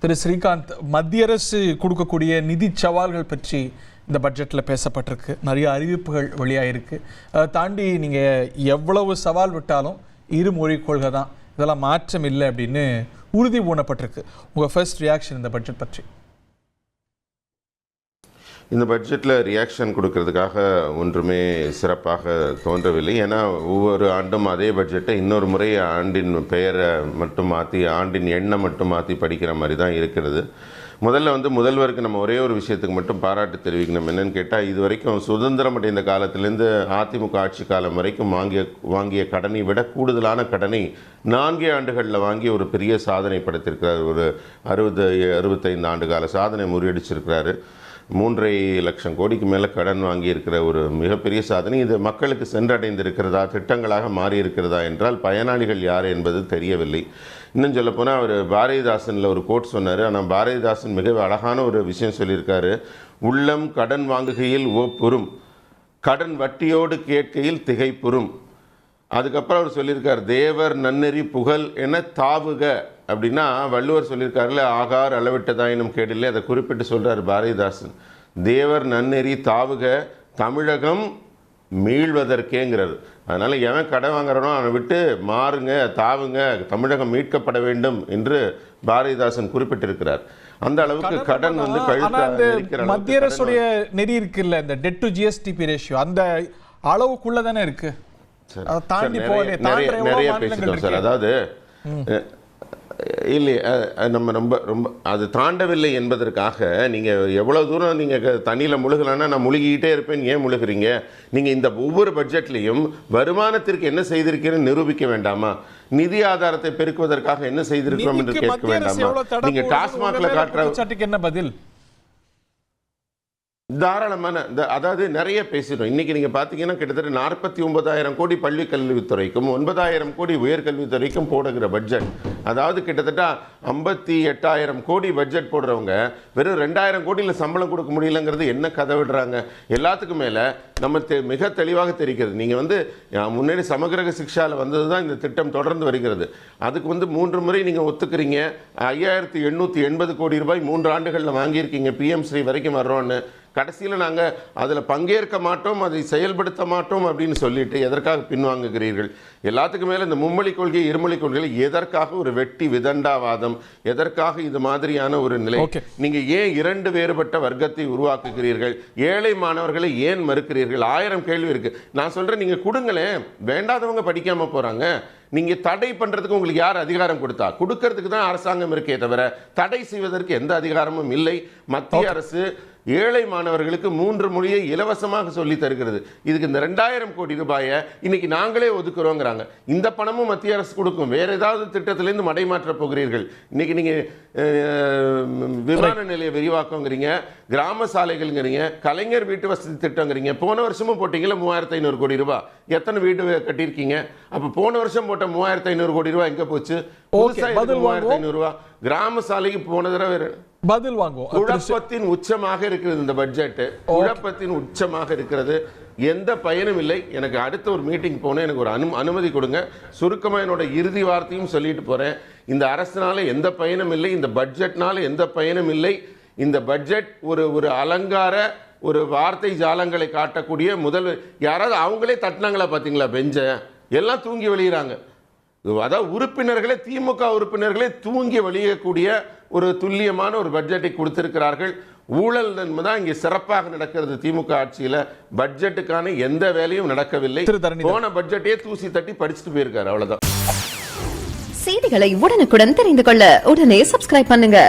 திரு ஸ்ரீகாந்த், மத்திய அரசு கொடுக்கக்கூடிய நிதி சவால்கள் பற்றி இந்த பட்ஜெட்டில் பேசப்பட்டிருக்கு. நிறைய அறிவிப்புகள் வெளியாகிருக்கு. அதை தாண்டி நீங்கள் எவ்வளவு சவால் விட்டாலும் இருமொழி கொள்கை தான், இதெல்லாம் மாற்றம் இல்லை அப்படின்னு உறுதி ஊனப்பட்டிருக்கு. உங்கள் ஃபர்ஸ்ட் ரியாக்ஷன் இந்த பட்ஜெட் பற்றி? இந்த பட்ஜெட்டில் ரியாக்ஷன் கொடுக்கறதுக்காக ஒன்றுமே சிறப்பாக தோன்றவில்லை. ஏன்னா ஒவ்வொரு ஆண்டும் அதே பட்ஜெட்டை இன்னொரு முறை ஆண்டின் பெயரை மட்டும் மாற்றி, ஆண்டின் எண்ணை மட்டும் மாற்றி படிக்கிற மாதிரி தான் இருக்கிறது. முதல்வருக்கு நம்ம ஒரே ஒரு விஷயத்துக்கு மட்டும் பாராட்டு தெரிவிக்கணும். என்னென்னு கேட்டால், இது வரைக்கும் சுதந்திரம் அடைந்த காலத்திலேருந்து அதிமுக ஆட்சி காலம் வரைக்கும் வாங்கிய கடனை விட கூடுதலான கடனை 4 ஆண்டுகளில் வாங்கி ஒரு பெரிய சாதனை படைத்திருக்கிறார். ஒரு 65 ஆண்டு கால சாதனை முறியடிச்சிருக்கிறாரு. 3.5 லட்சம் கோடிக்கு மேலே கடன் வாங்கியிருக்கிற ஒரு மிகப்பெரிய சாதனை. இது மக்களுக்கு சென்றடைந்திருக்கிறதா, திட்டங்களாக மாறி இருக்கிறதா என்றால் பயனாளிகள் யார் என்பது தெரியவில்லை. இன்னும் சொல்லப்போனால் அவர் பாரதிதாசனில் ஒரு கோட் சொன்னார். ஆனால் பாரதிதாசன் மிக அழகான ஒரு விஷயம் சொல்லியிருக்காரு. உள்ளம் கடன் வாங்குகையில் ஓப்புறும், கடன் வட்டியோடு கேட்கையில் திகைப்புறும். அதுக்கப்புறம் அவர் சொல்லியிருக்கார், தேவர் நன்னெறி புகழ் என தாவுக அப்படின்னா வள்ளுவர் சொல்லியிருக்காருல, ஆகார் அளவிட்டதாயினும் கேடில்லை. அதை குறிப்பிட்டு சொல்கிறார் பாரதிதாசன். தேவர் நன்னெறி தாவுக தமிழகம் மீள்வதற்கேங்கிறார். அதனால் எவன் கடன் வாங்குறானோ அவனை விட்டு மாறுங்க, தாவுங்க, தமிழகம் மீட்கப்பட வேண்டும் என்று பாரதிதாசன் குறிப்பிட்டிருக்கிறார். அந்த அளவுக்கு கடன் மத்திய அரசுடைய நெறி இருக்குல்ல, இந்த டெட் டு ஜிஎஸ்டிபி ரேஷியோ அந்த அளவுக்குள்ள தானே இருக்கு. நிறைய பேசிட்டோம் சார். அதாவது இல்லை, நம்ம ரொம்ப அது தாண்டவில்லை என்பதற்காக நீங்கள் எவ்வளோ தூரம் நீங்கள் தண்ணியில் முழுகலான்னா நான் முழுகிக்கிட்டே இருப்பேன், ஏன் முழுகிறீங்க? நீங்கள் இந்த ஒவ்வொரு பட்ஜெட்லேயும் வருமானத்திற்கு என்ன செய்திருக்கிறேன்னு நிரூபிக்க வேண்டாமா? நிதி ஆதாரத்தை பெருக்குவதற்காக என்ன செய்திருக்கிறோம் என்று கேட்க வேண்டாமா? நீங்கள் டாஸ்மாக்ல காட்டுற என்ன பதில்? தாராளமான அதாவது நிறைய பேசிட்டோம். இன்றைக்கி நீங்கள் பார்த்தீங்கன்னா கிட்டத்தட்ட 49,000 கோடி பள்ளி கல்வித்துறைக்கும் 9,000 கோடி உயர்கல்வித்துறைக்கும் போடுகிற பட்ஜெட். அதாவது கிட்டத்தட்ட 58,000 கோடி பட்ஜெட் போடுறவங்க வெறும் 2,000 கோடியில் சம்பளம் கொடுக்க முடியலங்கிறது என்ன கதை விடுறாங்க? எல்லாத்துக்கும் மேலே நம்ம மிக தெளிவாக தெரிகிறது. நீங்கள் முன்னாடி சமகிரக சிக்ஷாவில் வந்தது தான் இந்த திட்டம் தொடர்ந்து வருகிறது. அதுக்கு 3 முறை நீங்கள் ஒத்துக்கிறீங்க. 5,880 கோடி ரூபாய் 3 ஆண்டுகளில் வாங்கியிருக்கீங்க. பிஎம் ஸ்ரீ வரைக்கும் வர்றோன்னு. கடைசியில் நாங்கள் அதில் பங்கேற்க மாட்டோம், அதை செயல்படுத்த மாட்டோம் அப்படின்னு சொல்லிட்டு எதற்காக பின்வாங்குகிறீர்கள்? எல்லாத்துக்கும் மேலே இந்த மும்மொழி கொள்கை, இருமொழி கொள்கையில் எதற்காக ஒரு வெட்டி விதண்டாவாதம்? எதற்காக இது மாதிரியான ஒரு நிலை? நீங்கள் ஏன் 2 வேறுபட்ட வர்க்கத்தை உருவாக்குகிறீர்கள்? ஏழை மாணவர்களை ஏன் மறுக்கிறீர்கள்? 1000 கேள்வி இருக்குது. நான் சொல்கிறேன், நீங்கள் கொடுங்களேன். வேண்டாதவங்க படிக்காமல் போகிறாங்க. நீங்கள் தடை பண்ணுறதுக்கு உங்களுக்கு யார் அதிகாரம் கொடுத்தா? கொடுக்கறதுக்கு தான் அரசாங்கம் இருக்கே தவிர தடை செய்வதற்கு எந்த அதிகாரமும் இல்லை. மத்திய அரசு ஏழை மாணவர்களுக்கு 3 மொழியை இலவசமாக சொல்லி தருகிறது. இதுக்கு இந்த 2,000 கோடி ரூபாயை இன்னைக்கு நாங்களே ஒதுக்குறோங்கிறாங்க. இந்த பணமும் மத்திய அரசு கொடுக்கும். வேற ஏதாவது திட்டத்திலேருந்து மடைமாற்ற போகிறீர்கள். இன்னைக்கு நீங்கள் விமான நிலைய விரிவாக்கங்கிறீங்க, கிராம சாலைகள்ங்கிறீங்க, கலைஞர் வீட்டு வசதி திட்டங்கிறீங்க. போன வருஷமும் போட்டிங்களா 3,500 கோடி ரூபாய். எத்தனை வீடு கட்டியிருக்கீங்க? அப்போ போன வருஷம் போட்ட 3,500 கோடி ரூபாய் எங்கே போச்சு? 3,500 ரூபாய் கிராம சாலைக்கு போன தடவை பதில் வாங்குவோம். குழப்பத்தின் உச்சமாக இருக்கிறது இந்த பட்ஜெட். குழப்பத்தின் உச்சமாக இருக்கிறது. எந்த பயனும் இல்லை. எனக்கு அடுத்த ஒரு மீட்டிங் போனேன், எனக்கு ஒரு அனுமதி கொடுங்க. சுருக்கமாக என்னோட இறுதி வார்த்தையும் சொல்லிட்டு போகிறேன். இந்த அரசினால எந்த பயனும் இல்லை, இந்த பட்ஜெட்னால எந்த பயனும் இல்லை. இந்த பட்ஜெட் ஒரு அலங்கார ஒரு வார்த்தை ஜாலங்களை காட்டக்கூடிய முதல்வர். யாராவது அவங்களே தட்டினாங்களா பார்த்தீங்களா? பெஞ்சை எல்லாம் தூங்கி வெளியிறாங்க. அதாவது உறுப்பினர்களே, திமுக உறுப்பினர்களே தூங்கி வெளியக்கூடிய ஒரு துல்லியமான ஒரு பட்ஜெட்டை கொடுத்திருக்கிறார்கள். ஊழல் தான் இங்கே சிறப்பாக நடக்கிறது. திமுக ஆட்சியில் பட்ஜெட்டுக்கான எந்த வேலையும் நடக்கவில்லை. போன பட்ஜெட்டே தூசி தட்டி படிச்சுட்டு போயிருக்காரு, அவ்வளவுதான். செய்திகளை உடனுக்குடன் தெரிந்து கொள்ள உடனே சப்ஸ்கிரைப் பண்ணுங்க.